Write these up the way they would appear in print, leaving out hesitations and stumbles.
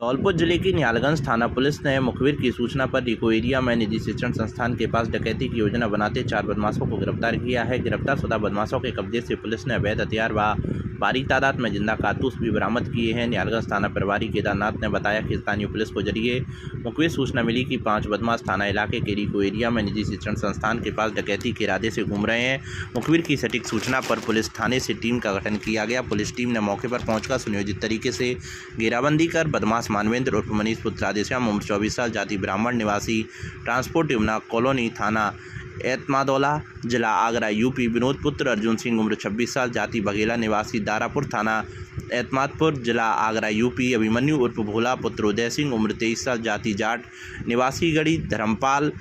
धौलपुर जिले की निहालगंज थाना पुलिस ने मुखबिर की सूचना पर रिको एरिया में निजी शिक्षण संस्थान के पास डकैती की योजना बनाते 4 बदमाशों को गिरफ्तार किया है। गिरफ्तारशुदा बदमाशों के कब्जे से पुलिस ने अवैध हथियार व भारी तादाद में जिंदा कारतूस भी बरामद किए हैं। निहालगंज थाना प्रभारी केदारनाथ ने बताया कि स्थानीय पुलिस को जरिए मुखबिर सूचना मिली कि 5 बदमाश थाना इलाके के रिको एरिया में निजी शिक्षण संस्थान के पास डकैती के इरादे से घूम रहे हैं। मुखबिर की सटीक सूचना पर पुलिस थाने से टीम का गठन किया गया। पुलिस टीम ने मौके पर पहुंचकर सुनियोजित तरीके से घेराबंदी कर बदमाश मानवेंद्र उर्फ मनीष पुत्र राधेश्याम उम्र 24 साल जाति ब्राह्मण निवासी ट्रांसपोर्ट यमुना कॉलोनी थाना एतमादौला जिला आगरा यूपी विनोद पुत्र अर्जुन सिंह उम्र 26 साल जाति बघेला निवासी दारापुर थाना एतमादपुर जिला आगरा यूपी अभिमन्यु उर्फ भोला पुत्र उदय सिंह उम्र 23 साल जाति जाट निवासी गढ़ी धर्मपाल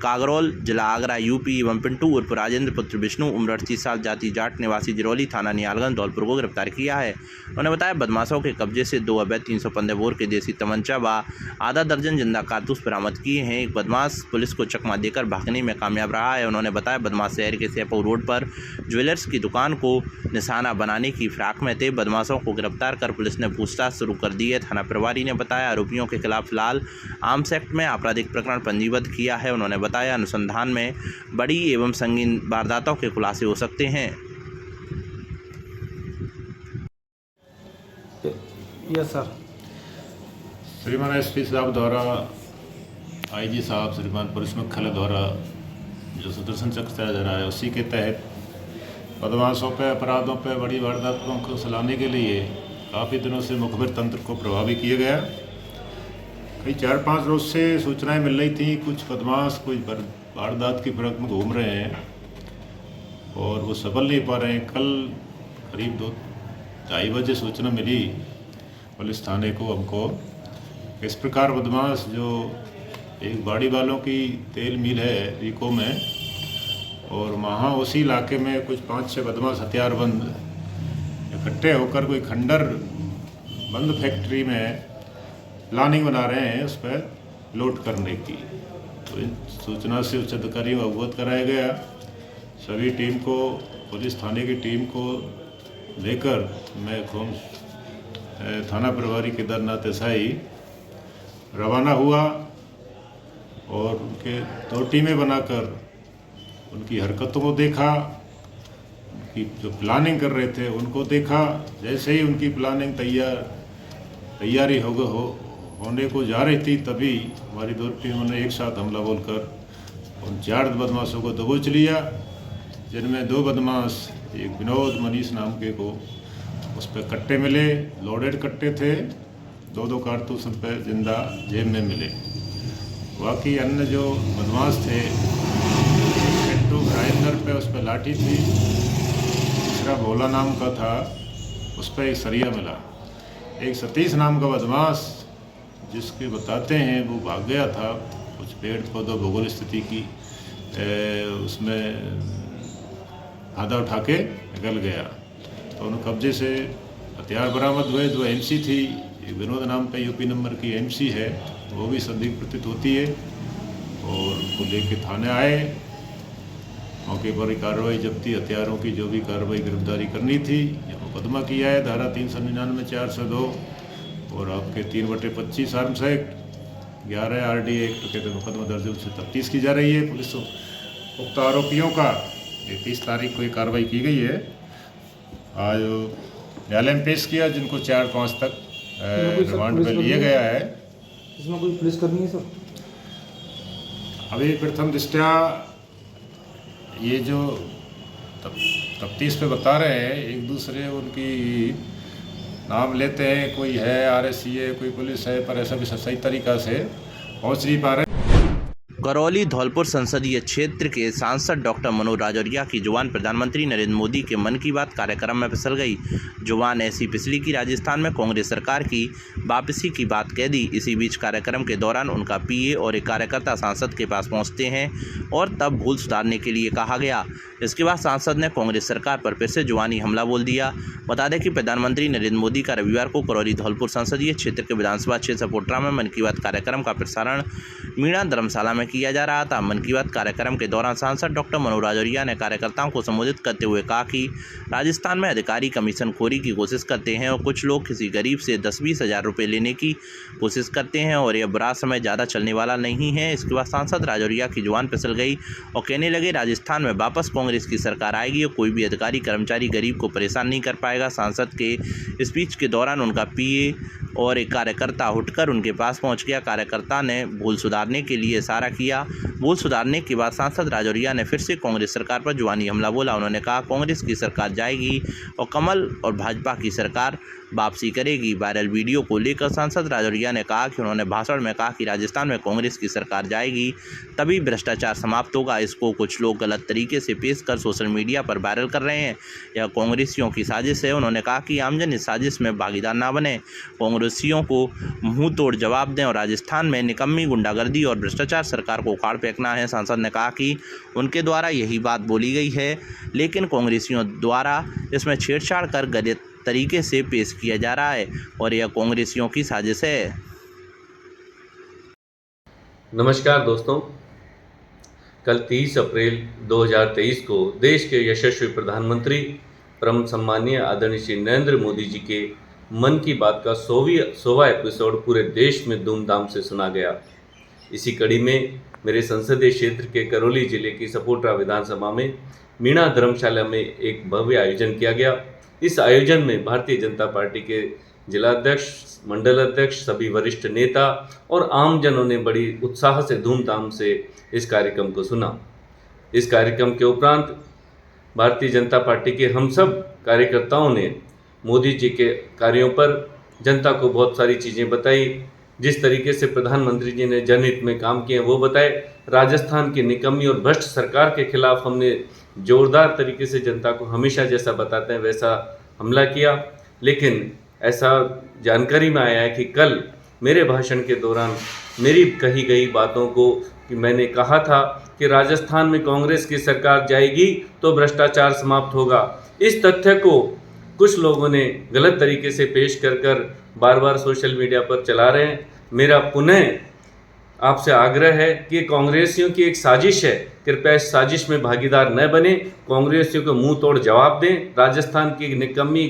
कागरौल जिला आगरा यूपी एवं पिंटू उर्फ राजेंद्र पुत्र विष्णु उम्र 38 साल जाति जाट निवासी जिरौली थाना निहालगंज धौलपुर को गिरफ्तार किया है। उन्होंने बताया बदमाशों के कब्जे से 2 अवैध 315 बोर के देसी तमंचा व आधा दर्जन जिंदा कारतूस बरामद किए हैं। एक बदमाश पुलिस को चकमा देकर भागने में कामयाब रहा है। उन्होंने बताया बदमाश शहर के सेपऊ रोड पर ज्वेलर्स की दुकान को निशाना बनाने की फिराक में थे। बदमाशों को गिरफ्तार कर पुलिस ने पूछताछ शुरू कर दी है। थाना प्रभारी ने बताया आरोपियों के खिलाफ फिलहाल आर्म्स एक्ट में आपराधिक प्रकरण पंजीबद्ध किया है। उन्होंने बताया अनुसंधान में बड़ी एवं संगीन वारदातों के खुलासे हो सकते हैं। Yes sir. श्रीमान एसपी साहब द्वारा आईजी साहब श्रीमान पुलिस मुख्यालय द्वारा जो सुदर्शन चक्र चलाया जा रहा है उसी के तहत बदमाशों पे अपराधों पे बड़ी वारदातों को सलाने के लिए काफ़ी दिनों से मुखबिर तंत्र को प्रभावी किया गया। कई 4-5 रोज से सूचनाएं मिल रही थी कुछ बदमाश कोई वारदात की फिराक में घूम रहे हैं और वो सफल नहीं पा रहे हैं। कल करीब 2-2:30 बजे सूचना मिली पुलिस थाने को हमको इस प्रकार बदमाश जो एक बाड़ी वालों की तेल मिल है रिको में और वहाँ उसी इलाके में कुछ 5-6 बदमाश हथियारबंद इकट्ठे होकर कोई खंडर बंद फैक्ट्री में प्लानिंग बना रहे हैं उस पर लोड करने की। तो इन सूचना से उच्च अधिकारियों को अवगत कराया गया। सभी टीम को पुलिस थाने की टीम को लेकर मैं थाना प्रभारी केदारनाथ एसआई रवाना हुआ और उनके 2 टीमें बनाकर उनकी हरकतों को देखा, उनकी जो प्लानिंग कर रहे थे उनको देखा। जैसे ही उनकी प्लानिंग तैयारी होने को जा रही थी तभी हमारी 2 टीमों ने एक साथ हमला बोलकर उन 4 बदमाशों को दबोच लिया, जिनमें 2 बदमाश एक विनोद मनीष नाम के को उस पर कट्टे मिले, लोडेड कट्टे थे, 2-2 कारतूस उन पर जिंदा जेब में मिले। बाकी अन्य जो बदमाश थे पिंटू राजेंद्र पे उस पर लाठी थी, दूसरा भोला नाम का था उस पर एक सरिया मिला। एक सतीश नाम का बदमाश जिसके बताते हैं वो भाग गया था, कुछ पेड़ पौधों भूगोल स्थिति की उसमें आधा उठा के निकल गया। तो उन कब्जे से हथियार बरामद हुए। 2 MC थी, एक विनोद नाम पे यूपी नंबर की MC है, वो भी संदिग्ध प्रतीत होती है और उनको लेके थाने आए। मौके पर ही कार्रवाई जब्ती हथियारों की जो भी कार्रवाई गिरफ्तारी करनी थी यह मुकदमा किया है धारा 399 402 और आपके 3/25 आर्म्स एक्ट 11 RD एक्ट के तहत मुकदमा दर्ज से तफ्तीश की जा रही है। पुलिस उक्त आरोपियों का 30 तारीख को ये कार्रवाई की गई है। आज न्यायालय में पेश किया जिनको 4-5 तक रिमांड पर लिया गया है। इसमें कोई पुलिस करनी है सर? अभी प्रथम दृष्टया ये जो तफ्तीश पे बता रहे हैं एक दूसरे उनकी नाम लेते हैं, कोई है RSCA कोई पुलिस है, पर ऐसा भी सही तरीक़ा से पहुँच नहीं पा रहे। करौली धौलपुर संसदीय क्षेत्र के सांसद डॉक्टर मनोज राजौरिया की जुबान प्रधानमंत्री नरेंद्र मोदी के मन की बात कार्यक्रम में फिसल गई। जुबान ऐसी फिसली कि राजस्थान में कांग्रेस सरकार की वापसी की बात कह दी। इसी बीच कार्यक्रम के दौरान उनका PA और एक कार्यकर्ता सांसद के पास पहुंचते हैं और तब भूल सुधारने के लिए कहा गया। इसके बाद सांसद ने कांग्रेस सरकार पर फिर से जुबानी हमला बोल दिया। बता दें कि प्रधानमंत्री नरेंद्र मोदी का रविवार को करौली धौलपुर संसदीय क्षेत्र के विधानसभा क्षेत्र सपोट्रा में मन की बात कार्यक्रम का प्रसारण मीणा धर्मशाला में किया जा रहा था। मन की बात कार्यक्रम के दौरान सांसद डॉक्टर मनोज राजौरिया ने कार्यकर्ताओं को संबोधित करते हुए कहा कि राजस्थान में अधिकारी कमीशन खोरी की कोशिश करते हैं और कुछ लोग किसी गरीब से 10-20 हज़ार रुपये लेने की कोशिश करते हैं और यह बुरा समय ज़्यादा चलने वाला नहीं है। इसके बाद सांसद राजौरिया की जुबान फिसल गई और कहने लगे राजस्थान में वापस कांग्रेस की सरकार आएगी और कोई भी अधिकारी कर्मचारी गरीब को परेशान नहीं कर पाएगा। सांसद के स्पीच के दौरान उनका पीए और एक कार्यकर्ता उठकर उनके पास पहुंच गया। कार्यकर्ता ने भूल सुधारने के लिए इशारा किया। भूल सुधारने के बाद सांसद राजौरिया ने फिर से कांग्रेस सरकार पर जुबानी हमला बोला। उन्होंने कहा कांग्रेस की सरकार जाएगी और कमल और भाजपा की सरकार वापसी करेगी। वायरल वीडियो को लेकर सांसद राजौरिया ने कहा कि उन्होंने भाषण में कहा कि राजस्थान में कांग्रेस की सरकार जाएगी तभी भ्रष्टाचार समाप्त होगा। इसको कुछ लोग गलत तरीके से पेश कर सोशल मीडिया पर वायरल कर रहे हैं। यह कांग्रेसियों की साजिश है। उन्होंने कहा कि आमजन इस साजिश में भागीदार ना बने, कांग्रेसियों को मुंह तोड़ जवाब दें और राजस्थान में निकम्मी गुंडागर्दी और भ्रष्टाचार सरकार को उखाड़ फेंकना है। सांसद ने कहा कि उनके द्वारा यही बात बोली गई है लेकिन कांग्रेसियों द्वारा इसमें छेड़छाड़ कर गलत तरीके से पेश किया जा रहा है और यह कांग्रेसियों की साजिश है। नमस्कार दोस्तों, कल 30 अप्रैल 2023 को देश के यशस्वी प्रधानमंत्री परम सम्मानीय आदरणीय श्री नरेंद्र मोदी जी के मन की बात का 100वां एपिसोड पूरे देश में धूमधाम से सुना गया। इसी कड़ी में मेरे संसदीय क्षेत्र के करौली जिले की सपोटरा विधानसभा में मीणा धर्मशाला में एक भव्य आयोजन किया गया। इस आयोजन में भारतीय जनता पार्टी के जिलाध्यक्ष, मंडल अध्यक्ष, सभी वरिष्ठ नेता और आम जनों ने बड़ी उत्साह से धूमधाम से इस कार्यक्रम को सुना। इस कार्यक्रम के उपरांत भारतीय जनता पार्टी के हम सब कार्यकर्ताओं ने मोदी जी के कार्यों पर जनता को बहुत सारी चीज़ें बताई। जिस तरीके से प्रधानमंत्री जी ने जनहित में काम किए वो बताए। राजस्थान की निकम्मी और भ्रष्ट सरकार के खिलाफ हमने जोरदार तरीके से जनता को हमेशा जैसा बताते हैं वैसा हमला किया। लेकिन ऐसा जानकारी में आया है कि कल मेरे भाषण के दौरान मेरी कही गई बातों को कि मैंने कहा था कि राजस्थान में कांग्रेस की सरकार जाएगी तो भ्रष्टाचार समाप्त होगा। इस तथ्य को कुछ लोगों ने गलत तरीके से पेश कर बार बार सोशल मीडिया पर चला रहे हैं। मेरा पुनः आपसे आग्रह है कि कांग्रेसियों की एक साजिश है, कृपया इस साजिश में भागीदार न बने। कांग्रेसियों को मुंह तोड़ जवाब दें। राजस्थान की निकम्मी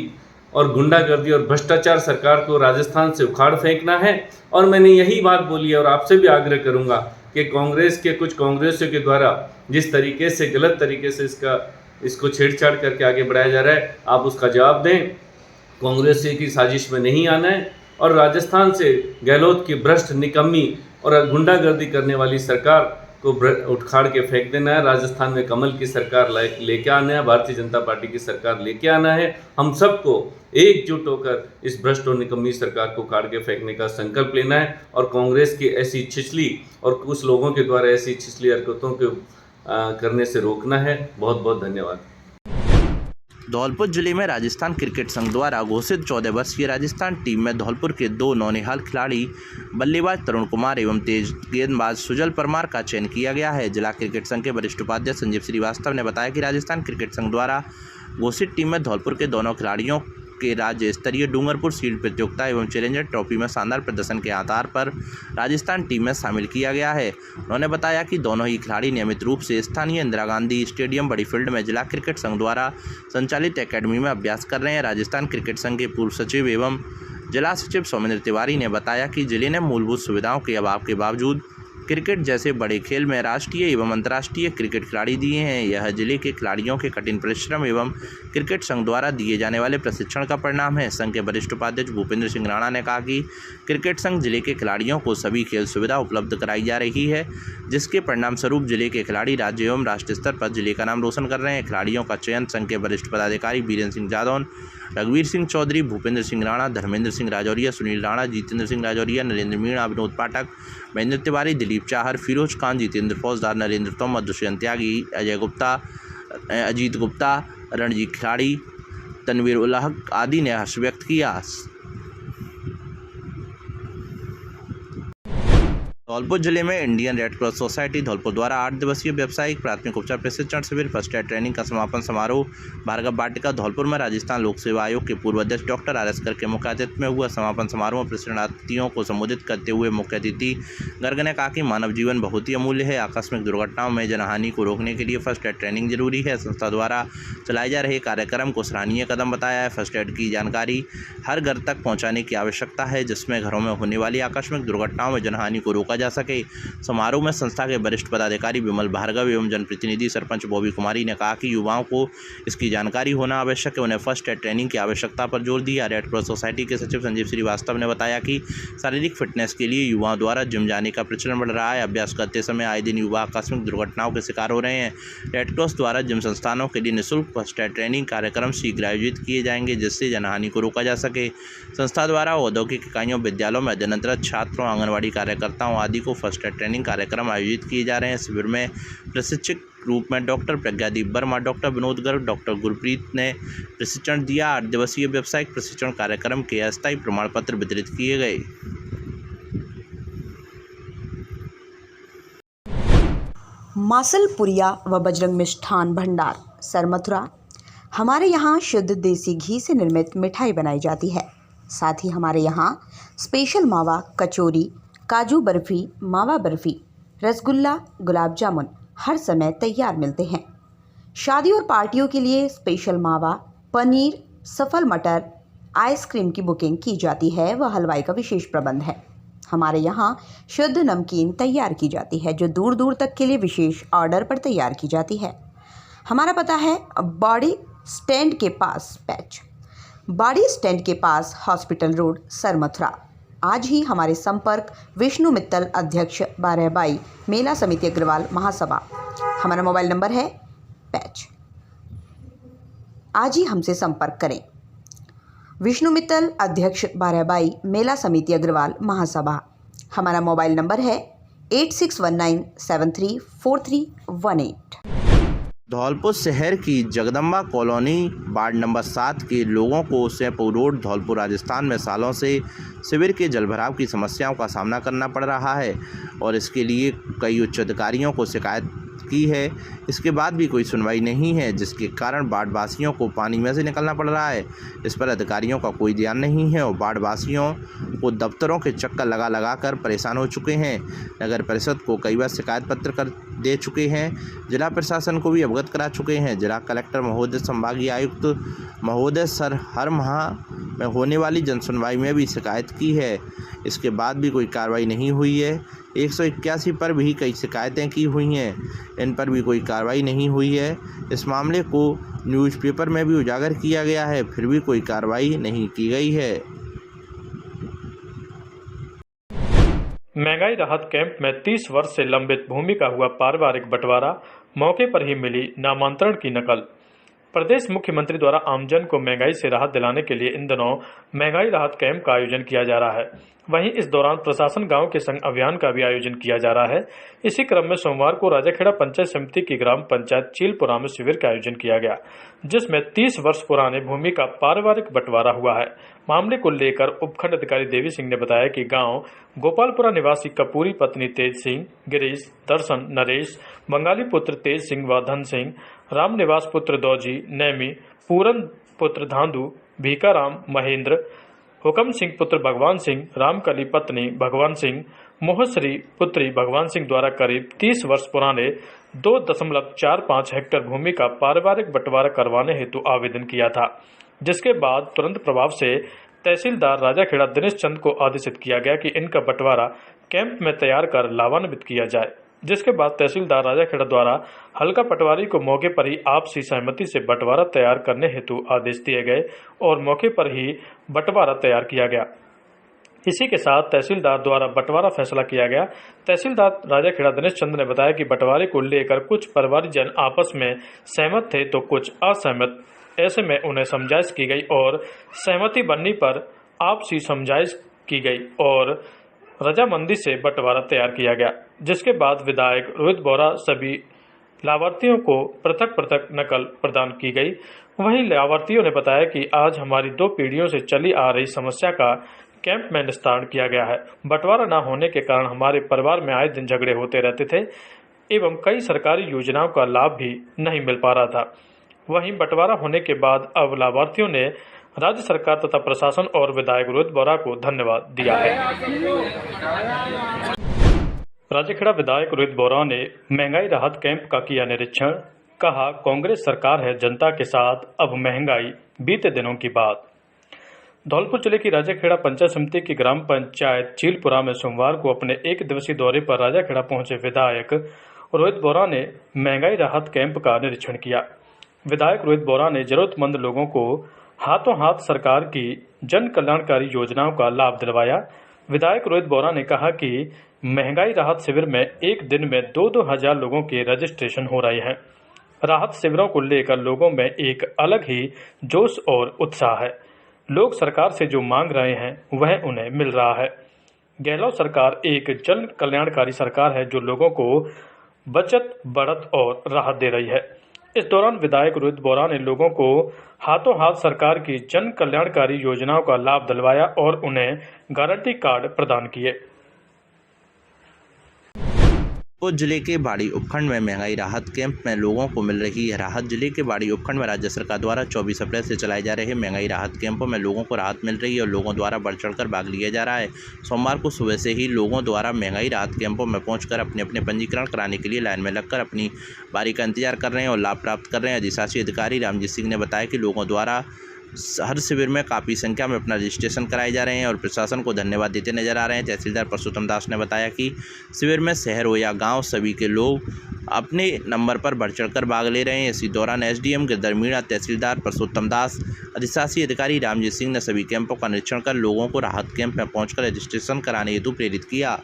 और गुंडागर्दी और भ्रष्टाचार सरकार को राजस्थान से उखाड़ फेंकना है। और मैंने यही बात बोली है और आपसे भी आग्रह करूंगा कि कांग्रेस के कुछ कांग्रेसियों के द्वारा जिस तरीके से गलत तरीके से इसको छेड़छाड़ करके आगे बढ़ाया जा रहा है, आप उसका जवाब दें। कांग्रेस की साजिश में नहीं आना है और राजस्थान से गहलोत की भ्रष्ट, निकम्मी और गुंडागर्दी करने वाली सरकार को उखाड़ के फेंक देना है। राजस्थान में कमल की सरकार लेके आना है, भारतीय जनता पार्टी की सरकार लेके आना है। हम सबको एकजुट होकर इस भ्रष्ट और निकम्मी सरकार को उखाड़ के फेंकने का संकल्प लेना है और कांग्रेस की ऐसी छिछली और कुछ लोगों के द्वारा ऐसी छिछली हरकतों को करने से रोकना है। बहुत बहुत धन्यवाद। धौलपुर जिले में राजस्थान क्रिकेट संघ द्वारा घोषित 14 वर्षीय राजस्थान टीम में धौलपुर के 2 नौनिहाल खिलाड़ी बल्लेबाज तरुण कुमार एवं तेज गेंदबाज सुजल परमार का चयन किया गया है। जिला क्रिकेट संघ के वरिष्ठ उपाध्यक्ष संजीव श्रीवास्तव ने बताया कि राजस्थान क्रिकेट संघ द्वारा घोषित टीम में धौलपुर के दोनों खिलाड़ियों के राज्य स्तरीय डूंगरपुर शील्ड प्रतियोगिता एवं चैलेंजर ट्रॉफी में शानदार प्रदर्शन के आधार पर राजस्थान टीम में शामिल किया गया है। उन्होंने बताया कि दोनों ही खिलाड़ी नियमित रूप से स्थानीय इंदिरा गांधी स्टेडियम बड़ी फील्ड में जिला क्रिकेट संघ द्वारा संचालित एकेडमी में अभ्यास कर रहे हैं। राजस्थान क्रिकेट संघ के पूर्व सचिव एवं जिला सचिव सौमेंद्र तिवारी ने बताया कि जिले ने मूलभूत सुविधाओं के अभाव के बावजूद क्रिकेट जैसे बड़े खेल में राष्ट्रीय एवं अंतर्राष्ट्रीय क्रिकेट खिलाड़ी दिए हैं। यह जिले के खिलाड़ियों के कठिन परिश्रम एवं क्रिकेट संघ द्वारा दिए जाने वाले प्रशिक्षण का परिणाम है। संघ के वरिष्ठ उपाध्यक्ष भूपेंद्र सिंह राणा ने कहा कि क्रिकेट संघ जिले के खिलाड़ियों को सभी खेल सुविधा उपलब्ध कराई जा रही है, जिसके परिणाम स्वरूप जिले के खिलाड़ी राज्य एवं राष्ट्रीय स्तर पर जिले का नाम रोशन कर रहे हैं। खिलाड़ियों का चयन संघ के वरिष्ठ पदाधिकारी बीरेंद्र सिंह जादौन, रघुवीर सिंह चौधरी, भूपेंद्र सिंह राणा, धर्मेंद्र सिंह राजौरिया, सुनील राणा, जितेंद्र सिंह राजौरिया, नरेंद्र मीणा, विनोद पाठक, महेंद्र तिवारी, दिलीप चाहर, फिरोज खान, जितेंद्र फौजदार, नरेंद्र तोमर, दुष्यंत त्यागी, अजय गुप्ता, अजीत गुप्ता, रणजीत खिलाड़ी, तनवीर उल हक आदि ने हर्ष व्यक्त किया। धौलपुर जिले में Indian red cross society Dholpur द्वारा 8 दिवसीय व्यावसायिक प्राथमिक उपचार प्रशिक्षण शिविर फर्स्ट एड ट्रेनिंग का समापन समारोह भार्गव वाटिका धौलपुर में राजस्थान लोक सेवा आयोग के पूर्व अध्यक्ष डॉक्टर आर एस कर के मुख्य अतिथि में हुआ। समापन समारोह में प्रशिक्षणार्थियों को संबोधित करते हुए मुख्य अतिथि गर्ग ने कहा कि मानव जीवन बहुत ही अमूल्य है। आकस्मिक दुर्घटनाओं में जनहानि को रोकने के लिए फर्स्ट एड ट्रेनिंग जरूरी है। संस्था द्वारा चलाए जा रहे कार्यक्रम को सराहनीय कदम बताया है। फर्स्ट एड की जानकारी हर घर तक पहुँचाने की आवश्यकता है, जिसमें घरों में होने वाली आकस्मिक दुर्घटनाओं में जनहानि को रोका जा सके। समारोह में संस्था के वरिष्ठ पदाधिकारी विमल भार्गव एवं जनप्रतिनिधि सरपंच बॉबी कुमारी ने कहा कि युवाओं को इसकी जानकारी होना आवश्यक है। उन्हें फर्स्ट एड ट्रेनिंग की आवश्यकता पर जोर दिया। रेड क्रॉस सोसाइटी के सचिव संजीव श्रीवास्तव ने बताया कि शारीरिक फिटनेस के लिए युवाओं द्वारा जिम जाने का प्रचलन बढ़ रहा है। अभ्यास करते समय आए दिन युवा आकस्मिक दुर्घटनाओं के शिकार हो रहे हैं। रेड क्रॉस द्वारा जिम संस्थानों के लिए निःशुल्क फर्स्ट एड ट्रेनिंग कार्यक्रम शीघ्र आयोजित किए जाएंगे, जिससे जनहानि को रोका जा सके। संस्था द्वारा औद्योगिक इकाइयों, विद्यालयों में अध्ययनरत छात्रों, आंगनबाड़ी कार्यकर्ताओं आदि को फर्स्ट एड ट्रेनिंग कार्यक्रम आयोजित किए जा रहे हैं। शिविर में प्रशिक्षक रूप में doctor Pragyadeep Verma, doctor Vinod Garg, doctor Gurpreet ने प्रशिक्षण दिया। 8 दिवसीय व्यावसायिक प्रशिक्षण कार्यक्रम के अस्थायी प्रमाण पत्र वितरित किए गए। मासलपुरिया व बजरंग मिष्ठान भंडार सरमथुरा। हमारे यहाँ शुद्ध देसी घी से निर्मित मिठाई बनाई जाती है। साथ ही हमारे यहाँ स्पेशल मावा कचौरी, काजू बर्फ़ी, मावा बर्फ़ी, रसगुल्ला, गुलाब जामुन हर समय तैयार मिलते हैं। शादी और पार्टियों के लिए स्पेशल मावा, पनीर, सफल मटर, आइसक्रीम की बुकिंग की जाती है व हलवाई का विशेष प्रबंध है। हमारे यहाँ शुद्ध नमकीन तैयार की जाती है, जो दूर दूर तक के लिए विशेष ऑर्डर पर तैयार की जाती है। हमारा पता है बाड़ी स्टैंड के पास पैच, बाड़ी स्टैंड के पास हॉस्पिटल रोड, सरमथुरा। आज ही हमारे संपर्क विष्णु मित्तल, अध्यक्ष 12/22 मेला समिति अग्रवाल महासभा। हमारा मोबाइल नंबर है पैच। आज ही हमसे संपर्क करें। विष्णु मित्तल, अध्यक्ष 12/22 मेला समिति अग्रवाल महासभा। हमारा मोबाइल नंबर है 8619734318। धौलपुर शहर की जगदम्बा कॉलोनी वार्ड नंबर 7 के लोगों को सेपू रोड धौलपुर राजस्थान में सालों से शिविर के जलभराव की समस्याओं का सामना करना पड़ रहा है और इसके लिए कई उच्च अधिकारियों को शिकायत की है। इसके बाद भी कोई सुनवाई नहीं है, जिसके कारण वार्डवासियों को पानी में से निकलना पड़ रहा है। इस पर अधिकारियों का कोई ध्यान नहीं है और वार्डवासियों को दफ्तरों के चक्कर लगा कर परेशान हो चुके हैं। नगर परिषद को कई बार शिकायत पत्र कर दे चुके हैं। जिला प्रशासन को भी अवगत करा चुके हैं। जिला कलेक्टर महोदय, संभागीय आयुक्त महोदय सर हर माह में होने वाली जनसुनवाई में भी शिकायत की है। इसके बाद भी कोई कार्रवाई नहीं हुई है। 181 पर भी कई शिकायतें की हुई हैं, इन पर भी कोई कार्रवाई नहीं हुई है। इस मामले को न्यूज़पेपर में भी उजागर किया गया है, फिर भी कोई कार्रवाई नहीं की गई है। महंगाई राहत कैंप में 30 वर्ष से लंबित भूमि का हुआ पारिवारिक बंटवारा, मौके पर ही मिली नामांतरण की नकल। प्रदेश मुख्यमंत्री द्वारा आमजन को महंगाई से राहत दिलाने के लिए इन दिनों महंगाई राहत कैंप का आयोजन किया जा रहा है। वहीं इस दौरान प्रशासन गांव के संग अभियान का भी आयोजन किया जा रहा है। इसी क्रम में सोमवार को राजाखेड़ा पंचायत समिति की ग्राम पंचायत चीलपुरा में शिविर का आयोजन किया गया, जिसमें 30 वर्ष पुराने भूमि का पारिवारिक बंटवारा हुआ है। मामले को लेकर उपखंड अधिकारी देवी सिंह ने बताया कि गांव गोपालपुरा निवासी कपूरी पत्नी तेज सिंह, गिरीश, दर्शन, नरेश, बंगाली पुत्र तेज सिंह व धन सिंह, राम निवास पुत्र दौजी, नैमी, पूरन पुत्र धांधु, भीकाराम, महेंद्र, हुकम सिंह पुत्र भगवान सिंह, रामकली पत्नी भगवान सिंह, मोहश्री पुत्री भगवान सिंह द्वारा करीब 30 वर्ष पुराने 2.45 हेक्टेयर भूमि का पारिवारिक बंटवारा करवाने हेतु आवेदन किया था, जिसके बाद तुरंत प्रभाव से तहसीलदार राजाखेड़ा दिनेश चंद को आदेशित किया गया कि इनका बंटवारा कैंप में तैयार कर लाभान्वित किया जाए। जिसके बाद तहसीलदार राजाखेड़ा द्वारा हल्का पटवारी को मौके पर ही आपसी सहमति से बंटवारा तैयार करने हेतु आदेश दिए गए और मौके पर ही बंटवारा तैयार किया गया। इसी के साथ तहसीलदार द्वारा बंटवारा फैसला किया गया। तहसीलदार राजाखेड़ा दिनेश चंद ने बताया कि बंटवारे को लेकर कुछ परिवारजन आपस में सहमत थे तो कुछ असहमत। ऐसे में उन्हें समझाइश की गई और सहमति बनने पर आपसी समझाइश की गई और रजामंदी से बंटवारा तैयार किया गया। जिसके बाद विधायक रोहित बोरा सभी लाभार्थियों को पृथक पृथक नकल प्रदान की गई। वहीं लाभार्थियों ने बताया कि आज हमारी 2 पीढ़ियों से चली आ रही समस्या का कैंप में निस्तारण किया गया है। बंटवारा न होने के कारण हमारे परिवार में आए दिन झगड़े होते रहते थे एवं कई सरकारी योजनाओं का लाभ भी नहीं मिल पा रहा था। वहीं बंटवारा होने के बाद अब लाभार्थियों ने राज्य सरकार तथा प्रशासन और विधायक रोहित बोरा को धन्यवाद दिया है। राजखेड़ा विधायक रोहित बोरा ने महंगाई राहत कैंप का किया निरीक्षण। कहा, कांग्रेस सरकार है जनता के साथ, अब महंगाई बीते दिनों की बात। धौलपुर जिले की राजाखेड़ा पंचायत समिति की ग्राम पंचायत चीलपुरा में सोमवार को अपने एक दिवसीय दौरे पर राजाखेड़ा पहुंचे विधायक रोहित बोरा ने महंगाई राहत कैंप का निरीक्षण किया। विधायक रोहित बोरा ने जरूरतमंद लोगों को हाथों हाथ सरकार की जन कल्याणकारी योजनाओं का लाभ दिलवाया। विधायक रोहित बोरा ने कहा कि महंगाई राहत शिविर में एक दिन में 2-2 हजार लोगों के रजिस्ट्रेशन हो रहे हैं। राहत शिविरों को लेकर लोगों में एक अलग ही जोश और उत्साह है। लोग सरकार से जो मांग रहे हैं वह उन्हें मिल रहा है। गहलोत सरकार एक जन कल्याणकारी सरकार है जो लोगों को बचत, बढ़त और राहत दे रही है। इस दौरान विधायक रोहित बोरा ने लोगों को हाथों हाथ सरकार की जन कल्याणकारी योजनाओं का लाभ दिलवाया और उन्हें गारंटी कार्ड प्रदान किए। जिले के बाड़ी उपखंड में महंगाई राहत कैंप में लोगों को मिल रही है राहत। जिले के बाड़ी उपखंड में राज्य सरकार द्वारा 24 अप्रैल से चलाए जा रहे महंगाई राहत कैंपों में लोगों को राहत मिल रही है और लोगों द्वारा बढ़ चढ़कर भाग लिया जा रहा है। सोमवार को सुबह से ही लोगों द्वारा महंगाई राहत कैंपों में पहुंचकर अपने अपने पंजीकरण कराने के लिए लाइन में लगकर अपनी बारी का इंतजार कर रहे हैं और लाभ प्राप्त कर रहे हैं। अधिशासी अधिकारी रामजीत सिंह ने बताया कि लोगों द्वारा हर शिविर में काफ़ी संख्या में अपना रजिस्ट्रेशन कराए जा रहे हैं और प्रशासन को धन्यवाद देते नजर आ रहे हैं। तहसीलदार परसोत्तम दास ने बताया कि शिविर में शहर हो या गांव, सभी के लोग अपने नंबर पर बढ़ चढ़कर भाग ले रहे हैं। इसी दौरान एसडीएम गिरधर मीणा, तहसीलदार परसोत्तम दास, अधिशासी अधिकारी रामजीत सिंह ने सभी कैंपों का निरीक्षण कर लोगों को राहत कैंप में पहुँचकर रजिस्ट्रेशन कराने हेतु प्रेरित किया।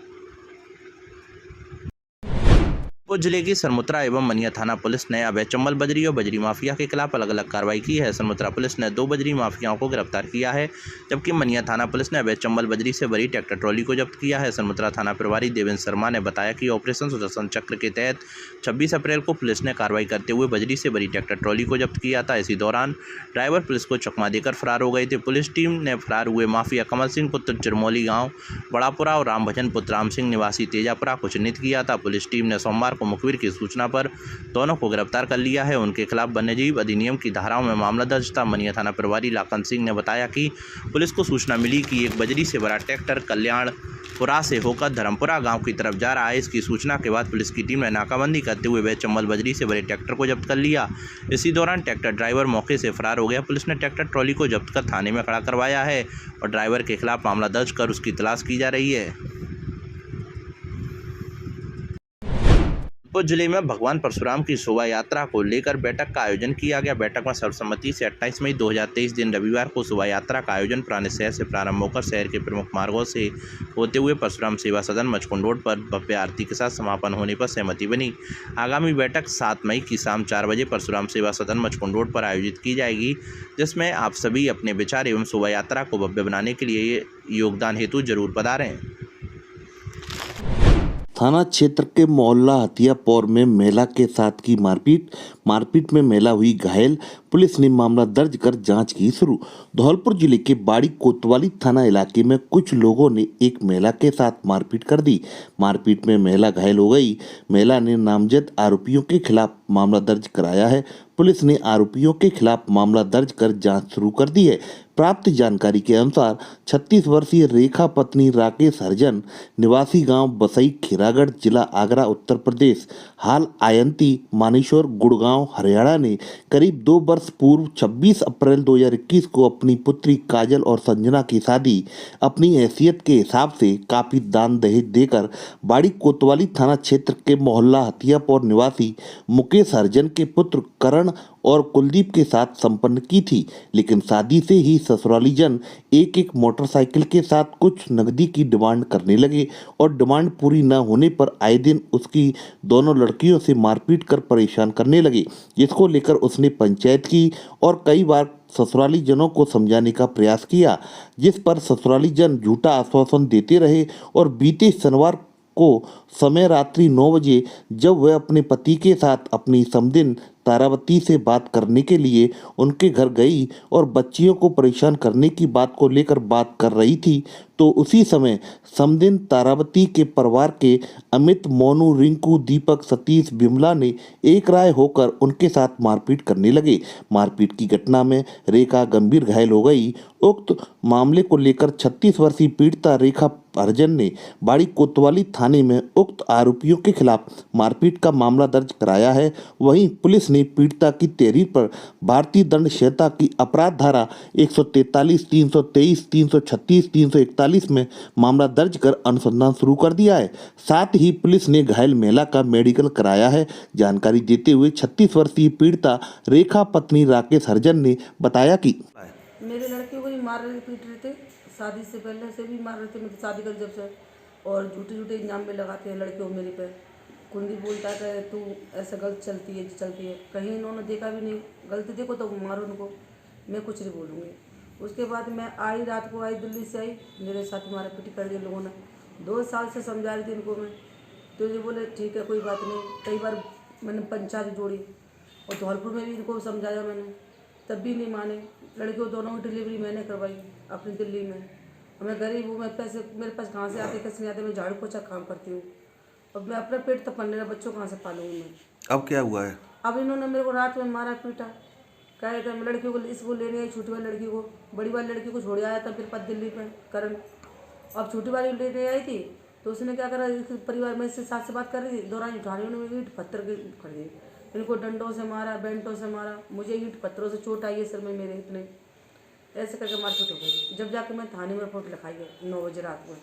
जिले की सरमुत्रा एवं मनिया थाना पुलिस ने अवैध चंबल बजरी और बजरी माफिया के खिलाफ अलग अलग कार्रवाई की है। सरमुत्रा पुलिस ने 2 बजरी माफियाओं को गिरफ्तार किया है, जबकि मनिया थाना पुलिस ने अवैध चंबल बजरी से भरी ट्रैक्टर ट्रॉली को जब्त किया है। सरमुत्रा थाना प्रभारी देवेंद्र शर्मा ने बताया कि ऑपरेशन सुदर्शन चक्र के तहत 26 अप्रैल को पुलिस ने कार्रवाई करते हुए बजरी से भरी ट्रैक्टर ट्रॉली को जब्त किया था। इसी दौरान ड्राइवर पुलिस को चकमा देकर फरार हो गए थे। पुलिस टीम ने फरार हुए माफिया कमल सिंह पुत्र चिरमौली गाँव बड़ापुरा और राम भजन पुत्र राम सिंह निवासी तेजापुरा को चिन्हित किया था। पुलिस टीम ने सोमवार को मुखबिर की सूचना पर दोनों को गिरफ्तार कर लिया है। उनके खिलाफ वन्यजीव अधिनियम की धाराओं में मामला दर्ज था। मनिया थाना प्रभारी लाखन सिंह ने बताया कि पुलिस को सूचना मिली कि एक बजरी से भरा ट्रैक्टर कल्याणपुरा से होकर धर्मपुरा गांव की तरफ जा रहा है। इसकी सूचना के बाद पुलिस की टीम ने नाकाबंदी करते हुए वह चंबल बजरी से भरे ट्रैक्टर को जब्त कर लिया। इसी दौरान ट्रैक्टर ड्राइवर मौके से फरार हो गया। पुलिस ने ट्रैक्टर ट्रॉली को जब्त कर थाने में खड़ा करवाया है और ड्राइवर के खिलाफ मामला दर्ज कर उसकी तलाश की जा रही है। जिले में भगवान परशुराम की शोभा यात्रा को लेकर बैठक का आयोजन किया गया। बैठक में सर्वसम्मति से 28 मई 2023 दिन रविवार को शोभा यात्रा का आयोजन पुराने शहर से प्रारंभ होकर शहर के प्रमुख मार्गों से होते हुए परशुराम सेवा सदन मचकुंड रोड पर भव्य आरती के साथ समापन होने पर सहमति बनी। आगामी बैठक 7 मई की शाम 4 बजे परशुराम सेवा सदन मचकुंड रोड पर आयोजित की जाएगी, जिसमें आप सभी अपने विचार एवं शोभा यात्रा को भव्य बनाने के लिए योगदान हेतु जरूर पधारें। थाना क्षेत्र के मोहल्ला हथियापुर में महिला के साथ की मारपीट में महिला हुई घायल। पुलिस ने मामला दर्ज कर जांच की शुरू। धौलपुर जिले के बाड़ी कोतवाली थाना इलाके में कुछ लोगों ने एक महिला के साथ मारपीट कर दी। मारपीट में महिला घायल हो गई। महिला ने नामजद आरोपियों के खिलाफ मामला दर्ज कराया है। पुलिस ने आरोपियों के खिलाफ मामला दर्ज कर जांच शुरू कर दी है। प्राप्त जानकारी के अनुसार 36 वर्षीय रेखा पत्नी राकेश हरिजन निवासी गांव बसई खीरागढ़ जिला आगरा उत्तर प्रदेश हाल आयंती मानेश्वर गुड़गांव हरियाणा ने करीब 2 वर्ष पूर्व 26 अप्रैल 2021 को अपनी पुत्री काजल और संजना की शादी अपनी हैसियत के हिसाब से काफी दान दहेज देकर बाड़ी कोतवाली थाना क्षेत्र के मोहल्ला हथियापुर निवासी मुकेश हरिजन के पुत्र करण और कुलदीप के साथ संपन्न की थी। लेकिन शादी से ही ससुराली जन एक मोटरसाइकिल के साथ कुछ नकदी की डिमांड करने लगे और डिमांड पूरी न होने पर आए दिन उसकी दोनों लड़कियों से मारपीट कर परेशान करने लगे, जिसको लेकर उसने पंचायत की और कई बार ससुराली जनों को समझाने का प्रयास किया, जिस पर ससुराली जन झूठा आश्वासन देते रहे और बीते शनिवार को समय रात्रि 9 बजे जब वह अपने पति के साथ अपनी समदिन तारावती से बात करने के लिए उनके घर गई और बच्चियों को परेशान करने की बात को लेकर बात कर रही थी, तो उसी समय समदिन तारावती के परिवार के अमित, मोनू, रिंकू, दीपक, सतीश, बिमला ने एक राय होकर उनके साथ मारपीट करने लगे। मारपीट की घटना में रेखा गंभीर घायल हो गई। उक्त मामले को लेकर 36 वर्षीय पीड़िता रेखा हरिजन ने बाड़ी कोतवाली थाने में उक्त आरोपियों के खिलाफ मारपीट का मामला दर्ज कराया है। वहीं पुलिस ने पीड़िता की तहरीर पर भारतीय दंड संहिता की अपराध धारा 143, 323, 336, 341 में मामला दर्ज कर अनुसंधान शुरू कर दिया है। साथ ही पुलिस ने घायल महिला का मेडिकल कराया है। जानकारी देते हुए 36 वर्षीय पीड़िता रेखा पत्नी राकेश हरिजन ने बताया कि मेरे लड़के को ही मार रहे पीट रहे थे, शादी से पहले से भी मार रहे थे, मतलब शादी कर जब से, और झूठे झूठे इल्जाम में लगाते हैं लड़के को मेरे पे। कुंदी बोलता है तू ऐसा गलत चलती है, कहीं इन्होंने देखा भी नहीं, गलती देखो तो मारो उनको, मैं कुछ नहीं बोलूँगी। उसके बाद मैं आई, रात को आई, दिल्ली से आई, मेरे साथ मारा पीटी कर दिया लोगों ने। 2 साल से समझा रही थी इनको मैं, तो ये बोले ठीक है कोई बात नहीं। कई बार मैंने पंचायत जोड़ी और धौलपुर में भी इनको समझाया मैंने, तब भी नहीं माने। लड़कियों दोनों की डिलीवरी मैंने करवाई अपनी दिल्ली में। और मैं गरीब हूँ, मैं पैसे मेरे पास कहाँ से आते कैसे नहीं आते, मैं झाड़ू पोछा काम करती हूँ और मैं अपना पेट तो पालने, बच्चों कहाँ से पालूंगी मैं। अब क्या हुआ है? अब इन्होंने मेरे को रात में मारा पीटा, कहे थे मैं लड़कियों को इसको लेने आई, छोटी वाली लड़की को, बड़ी वाली लड़की को छोड़ आया था फिर पास दिल्ली में करण। अब छोटी वाली लेने आई थी तो उसने क्या करा, परिवार में इससे साथ से बात कर रही थी, दौरान उठाने में ईंट पत्थर के कर दिए, इनको डंडों से मारा, बेंटों से मारा, मुझे ईंट पत्थरों से चोट आई है सर में मेरे इतने, ऐसे करके मारपीट हो गई। जब जाके मैं थाने में रिपोर्ट लिखाई है 9 बजे रात में।